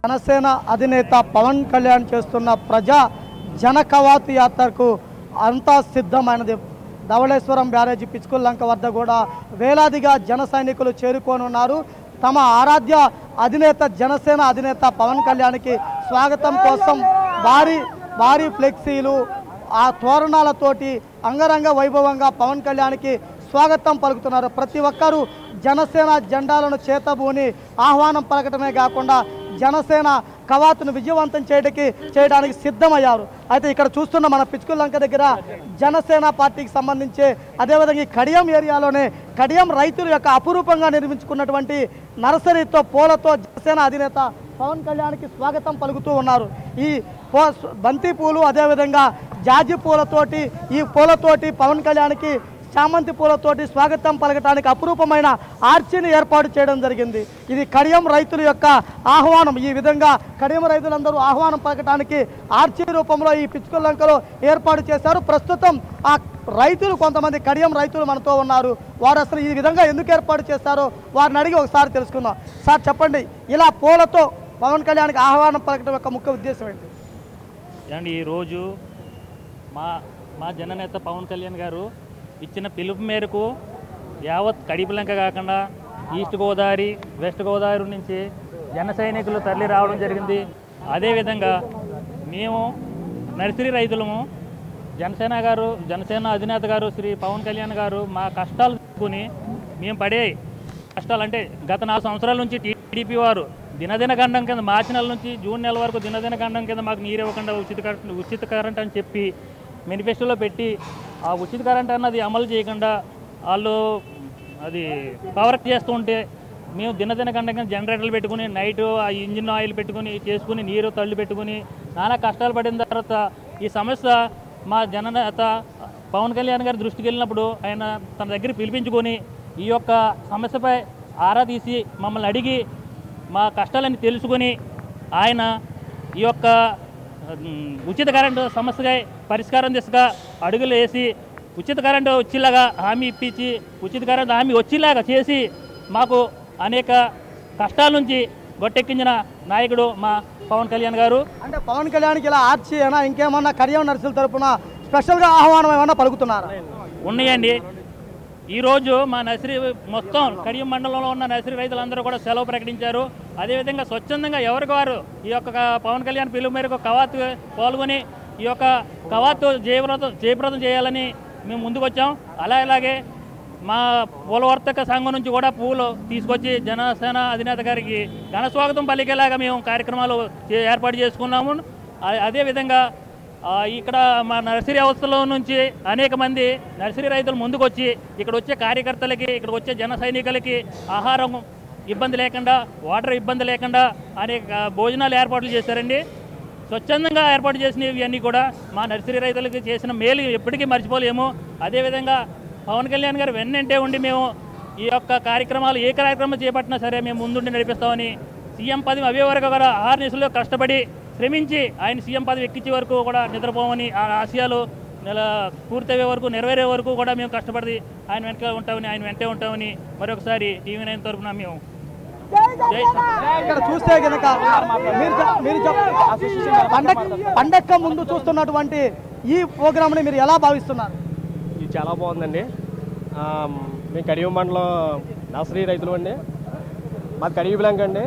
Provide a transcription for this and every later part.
జనసేన అధినేత పవన్ కళ్యాణ్ చేస్తున్న ప్రజా జన కవాతు యాత్రకు అంతా సిద్ధమైనది. ధవళేశ్వరం బ్యారేజీ పిచ్చుకుల్లంక వద్ద కూడా వేలాదిగా జన సైనికులు చేరుకోనున్నారు. తమ ఆరాధ్య అధినేత జనసేన అధినేత పవన్ కళ్యాణ్కి స్వాగతం కోసం భారీ ఫ్లెక్సీలు ఆ తోరణాలతోటి అంగరంగ వైభవంగా పవన్ కళ్యాణ్కి స్వాగతం పలుకుతున్నారు. ప్రతి ఒక్కరూ జనసేన జెండాలను చేతబూని ఆహ్వానం పలకటమే కాకుండా జనసేన కవాతును విజయవంతం చేయడానికి సిద్ధమయ్యారు. అయితే ఇక్కడ చూస్తున్న మన పిచ్చుకుల్లంక దగ్గర జనసేన పార్టీకి సంబంధించి అదేవిధంగా ఈ కడియం ఏరియాలోనే కడియం రైతుల యొక్క అపురూపంగా నిర్మించుకున్నటువంటి నర్సరీతో పూలతో జనసేన అధినేత పవన్ కళ్యాణ్కి స్వాగతం పలుకుతూ ఉన్నారు. ఈ బంతి పూలు అదేవిధంగా జాజి పూలతోటి ఈ పూలతోటి పవన్ కళ్యాణ్కి చామంతి పూలతోటి స్వాగతం పలకటానికి అపురూపమైన ఆర్చిని ఏర్పాటు చేయడం జరిగింది. ఇది కడియం రైతుల యొక్క ఆహ్వానం. ఈ విధంగా కడియం రైతులందరూ ఆహ్వానం పలకటానికి ఆర్చి రూపంలో ఈ పిచ్చుకుల్లంకలో ఏర్పాటు చేశారు. ప్రస్తుతం ఆ రైతులు కొంతమంది కడియం రైతులు మనతో ఉన్నారు. వారు అసలు ఈ విధంగా ఎందుకు ఏర్పాటు చేశారో వారిని అడిగి ఒకసారి తెలుసుకుందాం. సార్ చెప్పండి, ఇలా పూలతో పవన్ కళ్యాణ్కి ఆహ్వానం పలకటం యొక్క ముఖ్య ఉద్దేశం ఏంటి? అండి, ఈరోజు మా జననేత పవన్ కళ్యాణ్ గారు ఇచ్చిన పిలుపు మేరకు యావత్ కడిపిలంక కాకుండా ఈస్ట్ గోదావరి వెస్ట్ గోదావరి నుంచి జన సైనికులు తరలి రావడం జరిగింది. అదేవిధంగా మేము నర్సరీ రైతులము జనసేన అధినేత గారు శ్రీ పవన్ కళ్యాణ్ గారు మా కష్టాలు తీసుకుని మేము పడే కష్టాలు అంటే గత 4 సంవత్సరాల నుంచి టీడీపీ వారు దినదిన గండం కింద మార్చి నెల నుంచి జూన్ నెల వరకు దినదిన గండం కింద మాకు నీరు ఇవ్వకుండా ఉచిత కరెంట్ అని చెప్పి మేనిఫెస్టోలో పెట్టి ఆ ఉచిత కరెంట్ అన్నది అమలు చేయకుండా వాళ్ళు అది పవర్ చేస్తూ ఉంటే మేము దినదిన గంటగా జనరేటర్లు పెట్టుకుని నైట్ ఆ ఇంజిన్ ఆయిల్ పెట్టుకుని చేసుకుని నీరు తల్లి పెట్టుకుని నానా కష్టాలు పడిన తర్వాత ఈ సమస్య మా జననేత పవన్ కళ్యాణ్ గారి దృష్టికి వెళ్ళినప్పుడు ఆయన తన దగ్గర పిలిపించుకొని ఈ యొక్క సమస్యపై ఆరా తీసి మమ్మల్ని అడిగి మా కష్టాలని తెలుసుకొని ఆయన ఈ యొక్క ఉచిత కరెంటు సమస్యగా పరిష్కారం దిశగా అడుగులు వేసి ఉచిత కరెంటు వచ్చేలాగా హామీ ఇప్పించి ఉచిత కరెంటు హామీ వచ్చేలాగా చేసి మాకు అనేక కష్టాల నుంచి గొట్టెక్కించిన నాయకుడు మా పవన్ కళ్యాణ్ గారు. అంటే పవన్ కళ్యాణ్కి ఇలా ఆర్చి అయినా ఇంకేమన్నా కడియం నర్సుల తరఫున స్పెషల్గా ఆహ్వానం ఏమన్నా పలుకుతున్నారు? ఉన్నాయండి. ఈరోజు మా నర్సరీ మొత్తం కడియం మండలంలో ఉన్న నర్సరీ రైతులందరూ కూడా సెలవు ప్రకటించారు. అదేవిధంగా స్వచ్ఛందంగా ఎవరికి వారు ఈ యొక్క పవన్ కళ్యాణ్ పిలుపు మేరకు కవాతు పాల్గొని ఈ యొక్క కవాతు జయప్రదం చేయాలని మేము ముందుకు వచ్చాం. అలాగే మా పూల వర్తక సంఘం నుంచి కూడా పూలు తీసుకొచ్చి జనసేన అధినేత గారికి ఘన స్వాగతం పలికేలాగా మేము కార్యక్రమాలు ఏర్పాటు చేసుకున్నాము. అదేవిధంగా ఇక్కడ మా నర్సరీ వ్యవస్థలో నుంచి అనేక మంది నర్సరీ రైతులు ముందుకు వచ్చి ఇక్కడ వచ్చే కార్యకర్తలకి ఇక్కడ వచ్చే జన సైనికులకి ఆహారం ఇబ్బంది లేకుండా వాటర్ ఇబ్బంది లేకుండా అనేక భోజనాలు ఏర్పాట్లు చేశారండి. స్వచ్ఛందంగా ఏర్పాటు చేసినవి అన్నీ కూడా మా నర్సరీ రైతులకి చేసిన మేలు ఎప్పటికీ మర్చిపోలేము. అదేవిధంగా పవన్ కళ్యాణ్ గారు వెన్నంటే ఉండి మేము ఈ యొక్క కార్యక్రమాలు ఏ కార్యక్రమం చేపట్టినా సరే మేము ముందుండి నడిపిస్తామని సీఎం పదవి అవే వరకు కూడా 6 నెలలు కష్టపడి శ్రమించి ఆయన సీఎం పదవి ఎక్కించే వరకు కూడా నిద్రపోమని ఆ ఆశయాలు పూర్తయ్యే వరకు నెరవేరే వరకు కూడా మేము కష్టపడి ఆయన వెంటే ఉంటామని మరొకసారి TV9 తరఫున మేము ఇక్కడ చూస్తే కనుక మీరు పండగ ముందు చూస్తున్నటువంటి ఈ ప్రోగ్రామ్ని మీరు ఎలా భావిస్తున్నారు? ఇది చాలా బాగుందండి. మేము కడియం మండలం నర్సరీ రైతులు అండి. మాది కడియబిలంక అండి.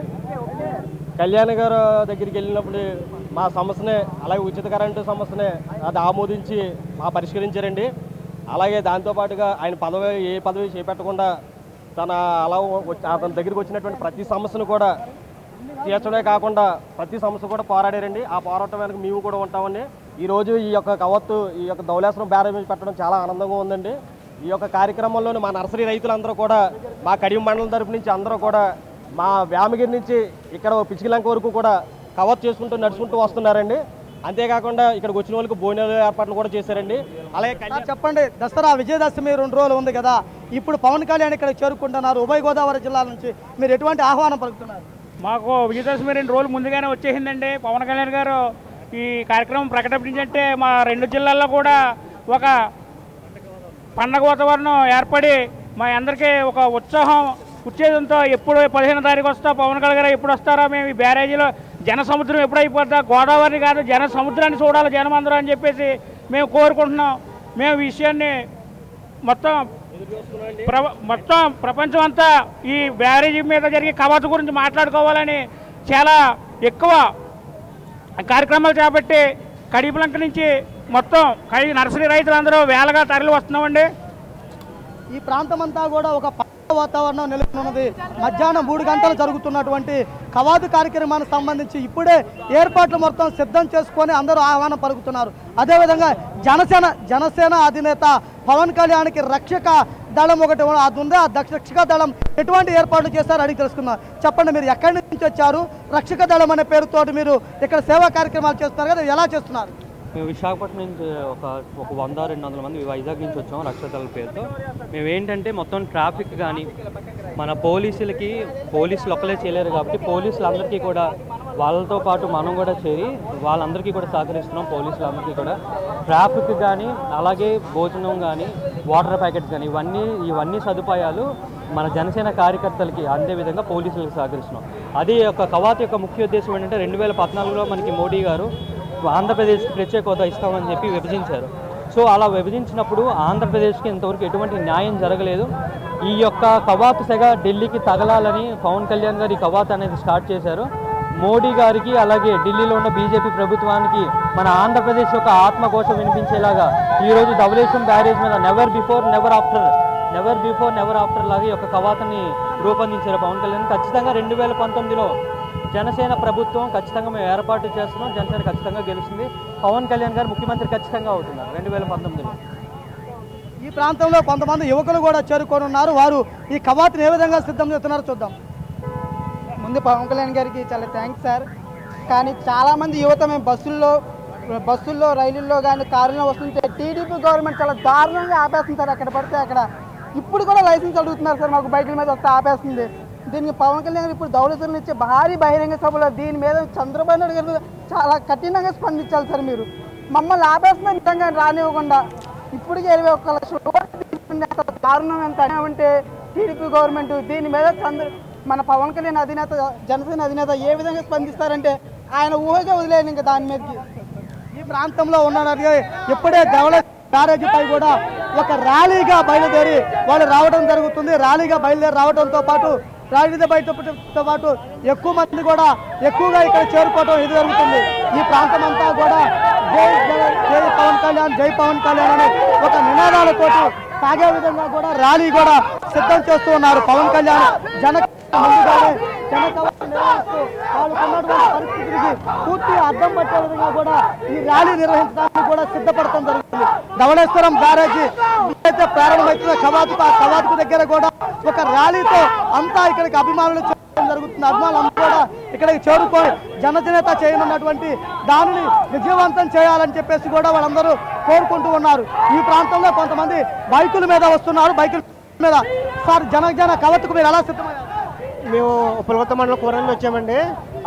కళ్యాణ్ గారు దగ్గరికి వెళ్ళినప్పుడు మా సమస్యనే అలాగే ఉచిత కరెంటు సమస్యనే అది ఆమోదించి మా పరిష్కరించారండి. అలాగే దాంతోపాటుగా ఆయన ఏ పదవి చేపట్టకుండా అతని దగ్గరికి వచ్చినటువంటి ప్రతి సమస్యను కూడా తీర్చడమే కాకుండా ప్రతి సమస్య కూడా పోరాడారండి. ఆ పోరాటం వెనక మేము కూడా ఉంటామండి. ఈరోజు ఈ యొక్క కవత్తు ఈ యొక్క ధవళేశ్వరం బ్యారేజ్ పెట్టడం చాలా ఆనందంగా ఉందండి. ఈ యొక్క కార్యక్రమంలోని మా నర్సరీ రైతులందరూ కూడా మా కడియం మండలం తరపు నుంచి అందరూ కూడా మా వ్యామగిరి నుంచి ఇక్కడ పిచ్చికిలంక వరకు కూడా కవర్ చేసుకుంటూ నడుచుకుంటూ వస్తున్నారండి. అంతేకాకుండా ఇక్కడికి వచ్చిన వాళ్ళకి భోజనాలు ఏర్పాట్లు కూడా చేశారండి. అలాగే చెప్పండి, దసరా విజయదశమి 2 రోజులు ఉంది కదా, ఇప్పుడు పవన్ కళ్యాణ్ ఇక్కడ చేరుకుంటున్నారు. ఉభయ గోదావరి జిల్లాల నుంచి మీరు ఎటువంటి ఆహ్వానం పలుకుతున్నారు? మాకు విజయదశమి 2 రోజులు ముందుగానే వచ్చేసిందండి. పవన్ కళ్యాణ్ గారు ఈ కార్యక్రమం ప్రకటించంటే మా 2 జిల్లాల్లో కూడా ఒక పండగ వాతావరణం ఏర్పడి మా అందరికీ ఒక ఉత్సాహం ఉత్తేజంతో ఎప్పుడు 15వ తారీఖు వస్తా పవన్ కళ్యాణ్ గారు ఎప్పుడు వస్తారో మేము ఈ బ్యారేజీలో జన సముద్రం ఎప్పుడైపోద్దా, గోదావరి కాదు జన సముద్రాన్ని చూడాలి జనం అందరూ అని చెప్పేసి మేము కోరుకుంటున్నాం. మేము ఈ విషయాన్ని మొత్తం ప్రపంచం అంతా ఈ బ్యారేజీ మీద జరిగే కవాతు గురించి మాట్లాడుకోవాలని చాలా ఎక్కువ కార్యక్రమాలు చేపట్టి కడియపులంక నుంచి మొత్తం నర్సరీ రైతులందరూ వేలగా తరలి వస్తున్నామండి. ఈ ప్రాంతం అంతా కూడా ఒక వాతావరణం నెలకొన్నది. మధ్యాహ్నం 3 గంటలు జరుగుతున్నటువంటి కవాతు కార్యక్రమానికి సంబంధించి ఇప్పుడే ఏర్పాట్లు మొత్తం సిద్ధం చేసుకొని అందరూ ఆహ్వానం పలుకుతున్నారు. అదేవిధంగా జనసేన అధినేత పవన్ కళ్యాణ్కి రక్షక దళం ఒకటి అది ఉంది. ఆ రక్షక దళం ఎటువంటి ఏర్పాట్లు చేశారో అడిగి తెలుసుకుందాం. చెప్పండి, మీరు ఎక్కడి నుంచి వచ్చారు? రక్షక దళం అనే పేరుతోటి మీరు ఇక్కడ సేవా కార్యక్రమాలు చేస్తున్నారు కదా, ఎలా చేస్తున్నారు? మేము విశాఖపట్నం నుంచి ఒక 100-200 మంది వైజాగ్ నుంచి వచ్చాము రక్షదళ పేరుతో. మేము ఏంటంటే మొత్తం ట్రాఫిక్ కానీ మన పోలీసులు ఒక్కలే చేయలేరు కాబట్టి పోలీసులందరికీ కూడా వాళ్ళతో పాటు మనం కూడా చేరి వాళ్ళందరికీ కూడా సహకరిస్తున్నాం. పోలీసులందరికీ కూడా ట్రాఫిక్ కానీ అలాగే భోజనం కానీ వాటర్ ప్యాకెట్స్ కానీ ఇవన్నీ సదుపాయాలు మన జనసేన కార్యకర్తలకి అందే విధంగా పోలీసులకు సహకరిస్తున్నాం. అది ఒక కవాతు యొక్క ముఖ్య ఉద్దేశం ఏంటంటే 2014లో మనకి మోడీ గారు ఆంధ్రప్రదేశ్కి ప్రత్యేక హోదా ఇస్తామని చెప్పి విభజించారు. సో అలా విభజించినప్పుడు ఆంధ్రప్రదేశ్కి ఇంతవరకు ఎటువంటి న్యాయం జరగలేదు. ఈ యొక్క కవాతు సెగ ఢిల్లీకి తగలాలని పవన్ కళ్యాణ్ గారు ఈ కవాతు అనేది స్టార్ట్ చేశారు. మోడీ గారికి అలాగే ఢిల్లీలో ఉన్న బీజేపీ ప్రభుత్వానికి మన ఆంధ్రప్రదేశ్ యొక్క ఆత్మఘోష వినిపించేలాగా ఈరోజు ధవళేశ్వరం బ్యారేజ్ మీద నెవర్ బిఫోర్ నెవర్ ఆఫ్టర్ లాగా ఈ యొక్క కవాతుని రూపొందించారు పవన్ కళ్యాణ్. ఖచ్చితంగా 2019లో జనసేన ప్రభుత్వం ఖచ్చితంగా మేము ఏర్పాటు చేస్తున్నాం. జనసేన ఖచ్చితంగా గెలుస్తుంది. పవన్ కళ్యాణ్ గారు ముఖ్యమంత్రి ఖచ్చితంగా అవుతున్నారు 2019లో. ఈ ప్రాంతంలో కొంతమంది యువకులు కూడా చేరుకొని ఉన్నారు. వారు ఈ కవాతుని ఏ విధంగా సిద్ధం చేస్తున్నారో చూద్దాం. ముందు పవన్ కళ్యాణ్ గారికి చాలా థ్యాంక్స్ సార్. కానీ చాలామంది యువత మేము బస్సుల్లో రైలుల్లో కానీ కారులో వస్తుంటే టీడీపీ గవర్నమెంట్ చాలా దారుణంగా ఆపేస్తుంది సార్. ఎక్కడ పడితే అక్కడ ఇప్పుడు కూడా లైసెన్స్ అడుగుతున్నారు సార్. మాకు బైకుల మీద వస్తే ఆపేస్తుంది. దీనికి పవన్ కళ్యాణ్ ఇప్పుడు ధవళేశ్వరం ఇచ్చే భారీ బహిరంగ సభలో దీని మీద చంద్రబాబు నాయుడు గారు చాలా కఠినంగా స్పందించాలి సార్. మీరు మమ్మల్ని ఆపేస్తున్న నిజంగా రానివ్వకుండా ఇప్పటికే 21 లక్షల దారుణం ఎంత అంటే టీడీపీ గవర్నమెంట్ దీని మీద మన పవన్ కళ్యాణ్ అధినేత జనసేన అధినేత ఏ విధంగా స్పందిస్తారంటే ఆయన ఊహగా వదిలేను ఇంకా దాని మీదకి. ఈ ప్రాంతంలో ఉన్న ఇప్పుడే ధవళేశ్వరం బ్యారేజీపై కూడా ఒక ర్యాలీగా బయలుదేరి వాళ్ళు రావడం జరుగుతుంది. ర్యాలీగా బయలుదేరి రావడంతో పాటు బయటతో పాటు ఎక్కువ మంది కూడా ఎక్కువగా ఇక్కడ చేరుకోవడం ఇది జరుగుతుంది. ఈ ప్రాంతం అంతా కూడా జై పవన్ కళ్యాణ్ అని ఒక నినాదాలతోటి సాగే విధంగా కూడా ర్యాలీ కూడా సిద్ధం చేస్తూ ఉన్నారు. పవన్ కళ్యాణ్ ముందుగానే జనకవాతు నిర్వహిస్తూ వాళ్ళకున్నటువంటి పరిస్థితికి పూర్తి అర్థం పట్టే విధంగా కూడా ఈ ర్యాలీ నిర్వహించడానికి కూడా సిద్ధపడటం జరుగుతుంది. ధవళేశ్వరం బ్యారేజీ అయితే ప్రారంభమవుతున్న కవాతుకు దగ్గర కూడా ఒక ర్యాలీతో అంతా ఇక్కడికి అభిమానులు చేయడం జరుగుతుంది. అభిమానులు కూడా ఇక్కడికి చేరుకొని జనసేన చేయనున్నటువంటి దానిని విజయవంతం చేయాలని చెప్పేసి కూడా వాళ్ళందరూ కోరుకుంటూ ఉన్నారు. ఈ ప్రాంతంలో కొంతమంది బైకుల మీద వస్తున్నారు. బైకుల మీద సార్ జన కవాతుకు మీరు ఎలా సిద్ధమయ్యారు? మేము ఉప్పలగుత్త మండలం కూరని వచ్చామండి.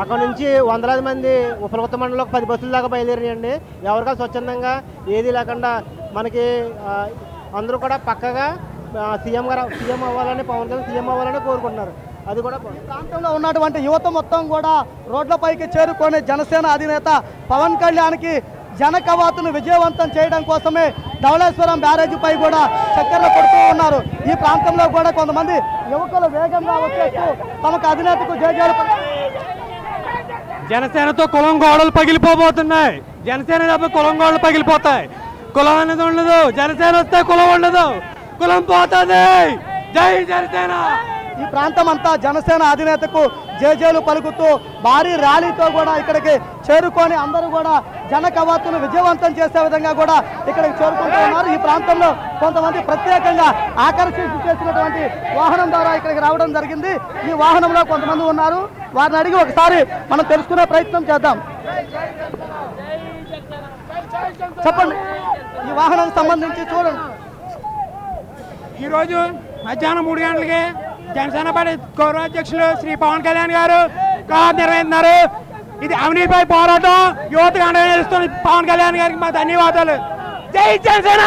అక్కడ నుంచి వందలాది మంది ఉప్పలగుత్త మండలంలో 10 బస్సుల దాకా బయలుదేరియండి. ఎవరికా స్వచ్ఛందంగా ఏది లేకుండా మనకి అందరూ కూడా పక్కగా సీఎం అవ్వాలని పవన్ కళ్యాణ్ సీఎం అవ్వాలని కోరుకుంటున్నారు. అది కూడా ప్రాంతంలో ఉన్నటువంటి యువత మొత్తం కూడా రోడ్లపైకి చేరుకొని జనసేన అధినేత పవన్ కళ్యాణ్కి జన కవాతును విజయవంతం చేయడం కోసమే ధవళేశ్వరం బ్యారేజీపై కూడా చక్కర్లు కొడుతూ ఉన్నారు. ఈ ప్రాంతంలో కూడా కొంతమంది యువకులు వేగంగా వచ్చేస్తూ తమకు అధినేతకు జయజయలు. జనసేనతో కులం గోడలు పగిలిపోబోతున్నాయి. జనసేన తప్ప కులం గోడలు పగిలిపోతాయి. కులం అనేది ఉండదు. జనసేన వస్తే కులం ఉండదు. కులం పోతుంది. జై జనసేన. ఈ ప్రాంతం అంతా జనసేన అధినేతకు జేజేలు పలుకుతూ భారీ ర్యాలీతో కూడా ఇక్కడికి చేరుకొని అందరూ కూడా జన కవాతును విజయవంతం చేసే విధంగా కూడా ఇక్కడికి చేరుకుంటూ ఉన్నారు. ఈ ప్రాంతంలో కొంతమంది ప్రత్యేకంగా ఆకర్షించి చేసినటువంటి వాహనం ద్వారా ఇక్కడికి రావడం జరిగింది. ఈ వాహనంలో కొంతమంది ఉన్నారు. వారిని అడిగి ఒకసారి మనం తెలుసుకునే ప్రయత్నం చేద్దాం. చెప్పండి, ఈ వాహనానికి సంబంధించి చూడండి. ఈరోజు మధ్యాహ్నం 3 గంటలకి జనసేన పార్టీ గౌరవ అధ్యక్షులు శ్రీ పవన్ కళ్యాణ్ గారు కవాతు నిర్వహిస్తున్నారు. ఇది అవినీతిపై పోరాటం యువతకు అండగా నిలుస్తున్న పవన్ కళ్యాణ్ గారికి మా ధన్యవాదాలు. జై జనసేన.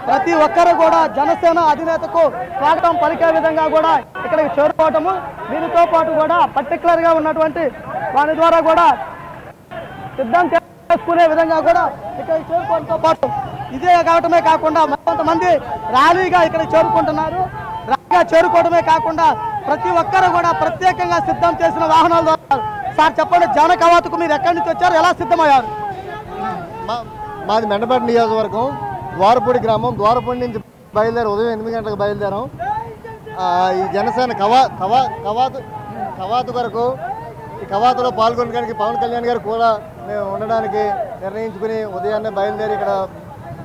ప్రతి ఒక్కరు కూడా జనసేన అధినేతకు స్వాగతం పలికే విధంగా కూడా ఇక్కడికి చేరుకోవటము, దీనితో పాటు కూడా పర్టికులర్ గా ఉన్నటువంటి వారి ద్వారా కూడా సిద్ధం చేసుకునే విధంగా కూడా ఇక్కడికి చేరుకోవడంతో పాటు ఇదే కావటమే కాకుండా కొంతమంది ర్యాలీగా ఇక్కడికి చేరుకుంటున్నారు. ర్యాలీగా చేరుకోవడమే కాకుండా ప్రతి ఒక్కరు కూడా ప్రత్యేకంగా సిద్ధం చేసిన వాహనాల ద్వారా. సార్ చెప్పండి, జన కవాతుకు మీరు ఎక్కడి నుంచి వచ్చారు, ఎలా సిద్ధమయ్యారు? మాది మెండపేట నియోజకవర్గం, ద్వారపూడి గ్రామం. ద్వారపూడి నుంచి బయలుదేరి ఉదయం 8 గంటలకు బయలుదేరాం. ఈ జనసేన కవాతు వరకు ఈ కవాతులో పాల్గొనడానికి పవన్ కళ్యాణ్ గారు కూడా మేము ఉండడానికి నిర్ణయించుకుని ఉదయాన్నే బయలుదేరి ఇక్కడ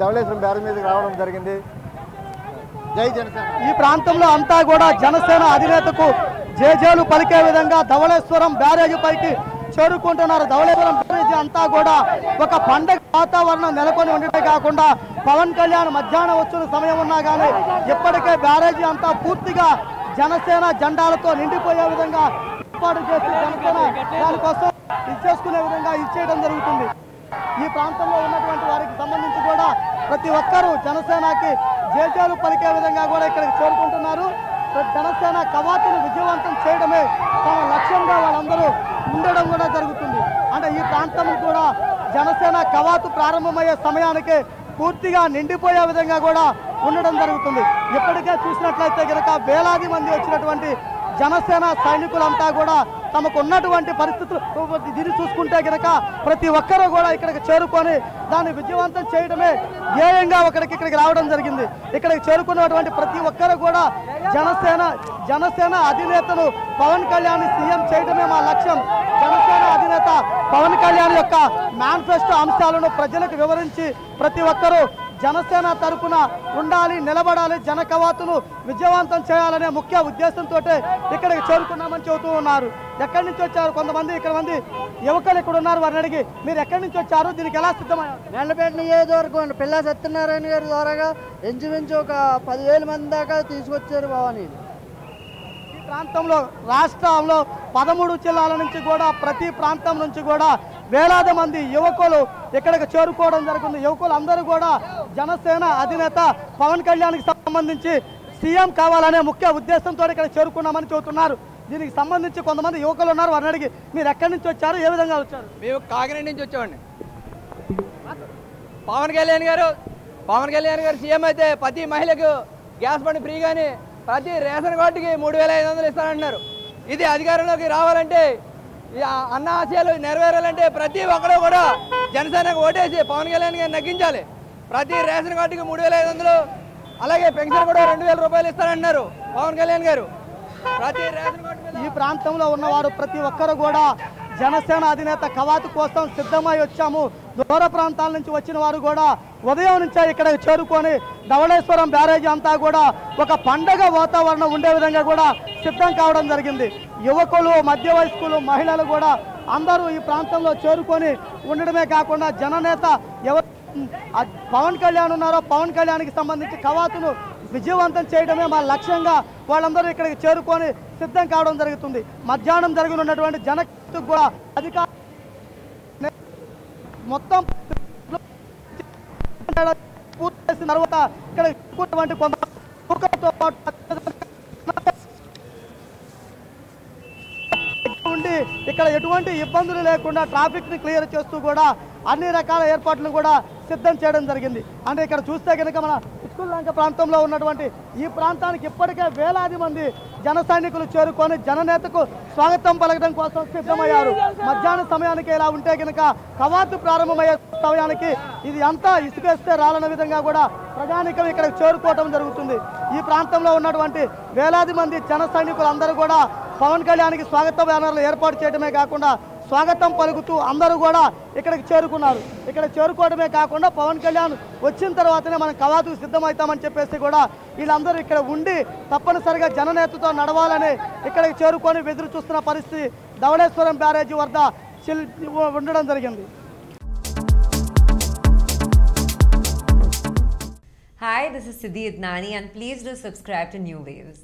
ధవళేశ్వరం బ్యారేజ్ మీదకి రావడం జరిగింది. జై జనసేన. ఈ ప్రాంతంలో అంతా కూడా జనసేన అధినేతకు జేజేలు పలికే విధంగా ధవళేశ్వరం బ్యారేజ్ పైకి చేరుకుంటున్నారు. ధవళేశ్వరం బ్యారేజ్ అంతా కూడా ఒక పండగ వాతావరణం నెలకొని ఉండటమే కాకుండా పవన్ కళ్యాణ్ మధ్యాహ్నం వచ్చిన సమయం ఉన్నా కానీ ఇప్పటికే బ్యారేజీ అంతా పూర్తిగా జనసేన జెండాలతో నిండిపోయే విధంగా ఏర్పాటు చేసి జనసేన దానికోసం ఇచ్చేసుకునే విధంగా ఇచ్చేయడం జరుగుతుంది. ఈ ప్రాంతంలో ఉన్నటువంటి వారికి సంబంధించి కూడా ప్రతి ఒక్కరూ జనసేనకి జేజేలు పలికే విధంగా కూడా ఇక్కడికి చేరుకుంటున్నారు. జనసేన కవాతును విజయవంతం చేయడమే తమ లక్ష్యంగా వాళ్ళందరూ ఉండడం కూడా జరుగుతుంది. అంటే ఈ ప్రాంతం కూడా జనసేన కవాతు ప్రారంభమయ్యే సమయానికి పూర్తిగా నిండిపోయే విధంగా కూడా ఉండడం జరుగుతుంది. ఇప్పటికే చూసినట్లయితే కనుక వేలాది మంది వచ్చినటువంటి జనసేన సైనికులంతా కూడా తమకు ఉన్నటువంటి పరిస్థితులు దీన్ని చూసుకుంటే కనుక ప్రతి ఒక్కరూ కూడా ఇక్కడికి చేరుకొని దాన్ని విజయవంతం చేయడమే ధ్యేయంగా ఇక్కడికి రావడం జరిగింది. ఇక్కడికి చేరుకున్నటువంటి ప్రతి ఒక్కరూ కూడా జనసేన అధినేతను పవన్ కళ్యాణ్ సీఎం చేయడమే మా లక్ష్యం. జనసేన అధినేత పవన్ కళ్యాణ్ యొక్క మేనిఫెస్టో అంశాలను ప్రజలకు వివరించి ప్రతి ఒక్కరూ జనసేన తరపున ఉండాలి, నిలబడాలి, జన కవాతును విజయవంతం చేయాలనే ముఖ్య ఉద్దేశంతో ఇక్కడికి చేరుకున్నామని చెబుతూ ఉన్నారు. ఎక్కడి నుంచి వచ్చారు? కొంతమంది ఇక్కడ మంది యువకులు ఇక్కడ ఉన్నారు. వారిని అడిగి మీరు ఎక్కడి నుంచి వచ్చారు, దీనికి ఎలా సిద్ధమయ్యారు? మెండపేట నియోజకవర్గం పిల్ల సత్యనారాయణ గారి ద్వారాగా ఇంచుమించు ఒక 10,000 మంది దాకా తీసుకొచ్చారు భవానీ. ఈ ప్రాంతంలో రాష్ట్రంలో 13 జిల్లాల నుంచి కూడా ప్రతి ప్రాంతం నుంచి కూడా వేలాది మంది యువకులు ఇక్కడికి చేరుకోవడం జరుగుతుంది. యువకులు అందరూ కూడా జనసేన అధినేత పవన్ కళ్యాణ్కి సంబంధించి సీఎం కావాలనే ముఖ్య ఉద్దేశంతో ఇక్కడ చేరుకున్నామని చెబుతున్నారు. దీనికి సంబంధించి కొంతమంది యువకులు ఉన్నారు. వారిని అడిగి మీరు ఎక్కడి నుంచి వచ్చారు, ఏ విధంగా వచ్చారు? మేము కాకినాడ నుంచి వచ్చామండి. పవన్ కళ్యాణ్ గారు సీఎం అయితే ప్రతి మహిళకు గ్యాస్ బండి ఫ్రీగాని ప్రతి రేషన్ కార్డుకి 3,500 ఇస్తానంటున్నారు. ఇది అధికారంలోకి రావాలంటే అన్న ఆశయాలు నెరవేరాలంటే ప్రతి ఒక్కరూ కూడా జనసేనకు ఓటేసి పవన్ కళ్యాణ్ గారిని నగ్గించాలి. ప్రతి రేషన్ కార్డుకి 3,500, అలాగే పెన్షన్ కూడా 2,000 రూపాయలు ఇస్తారంటున్నారు పవన్ కళ్యాణ్ గారు. ప్రతి రేషన్ కార్డు ఈ ప్రాంతంలో ఉన్నవారు ప్రతి ఒక్కరు కూడా జనసేన అధినేత కవాతు కోసం సిద్ధమై వచ్చాము. దూర ప్రాంతాల నుంచి వచ్చిన వారు కూడా ఉదయం నుంచే ఇక్కడికి చేరుకొని ధవళేశ్వరం బ్యారేజీ అంతా కూడా ఒక పండగ వాతావరణం ఉండే విధంగా కూడా సిద్ధం కావడం జరిగింది. యువకులు, మధ్య వయస్కులు, మహిళలు కూడా అందరూ ఈ ప్రాంతంలో చేరుకొని ఉండడమే కాకుండా జననేత ఎవరు పవన్ కళ్యాణ్ ఉన్నారో పవన్ కళ్యాణ్కి సంబంధించి కవాతును విజయవంతం చేయడమే మా లక్ష్యంగా వాళ్ళందరూ ఇక్కడికి చేరుకొని సిద్ధం కావడం జరుగుతుంది. మధ్యాహ్నం జరగనున్నటువంటి జనకు కూడా అధికారులు మొత్తం పూర్తి చేసిన తర్వాత ఇక్కడ కొంత ఉండి ఇక్కడ ఎటువంటి ఇబ్బందులు లేకుండా ట్రాఫిక్ ని క్లియర్ చేస్తూ కూడా అన్ని రకాల ఏర్పాట్లు కూడా సిద్ధం చేయడం జరిగింది. అంటే ఇక్కడ చూస్తే కనుక మన లంక ప్రాంతంలో ఉన్నటువంటి ఈ ప్రాంతానికి ఇప్పటికే వేలాది మంది జన సైనికులు చేరుకొని జననేతకు స్వాగతం పలకడం కోసం సిద్ధమయ్యారు. మధ్యాహ్నం సమయానికి ఇలా ఉంటే కనుక కవాతు ప్రారంభమయ్యే సమయానికి ఇది అంతా ఇసుకేస్తే రాలన్న విధంగా కూడా ప్రజానికం ఇక్కడికి చేరుకోవడం జరుగుతుంది. ఈ ప్రాంతంలో ఉన్నటువంటి వేలాది మంది జన సైనికులు అందరూ కూడా పవన్ కళ్యాణ్కి స్వాగత బ్యానర్లు ఏర్పాటు చేయడమే కాకుండా స్వాగతం పలుకుతూ అందరూ కూడా ఇక్కడికి చేరుకున్నారు. ఇక్కడ చేరుకోవడమే కాకుండా పవన్ కళ్యాణ్ వచ్చిన తర్వాతనే మనం కవాతుకు సిద్ధమవుతామని చెప్పేసి కూడా వీళ్ళందరూ ఇక్కడ ఉండి తప్పనిసరిగా జననేతతో నడవాలని ఇక్కడికి చేరుకొని ఎదురు చూస్తున్న పరిస్థితి ధవళేశ్వరం బ్యారేజీ వద్ద ఉండడం జరిగింది. Hi, this is Siddhi Idnani and please do subscribe to New Waves.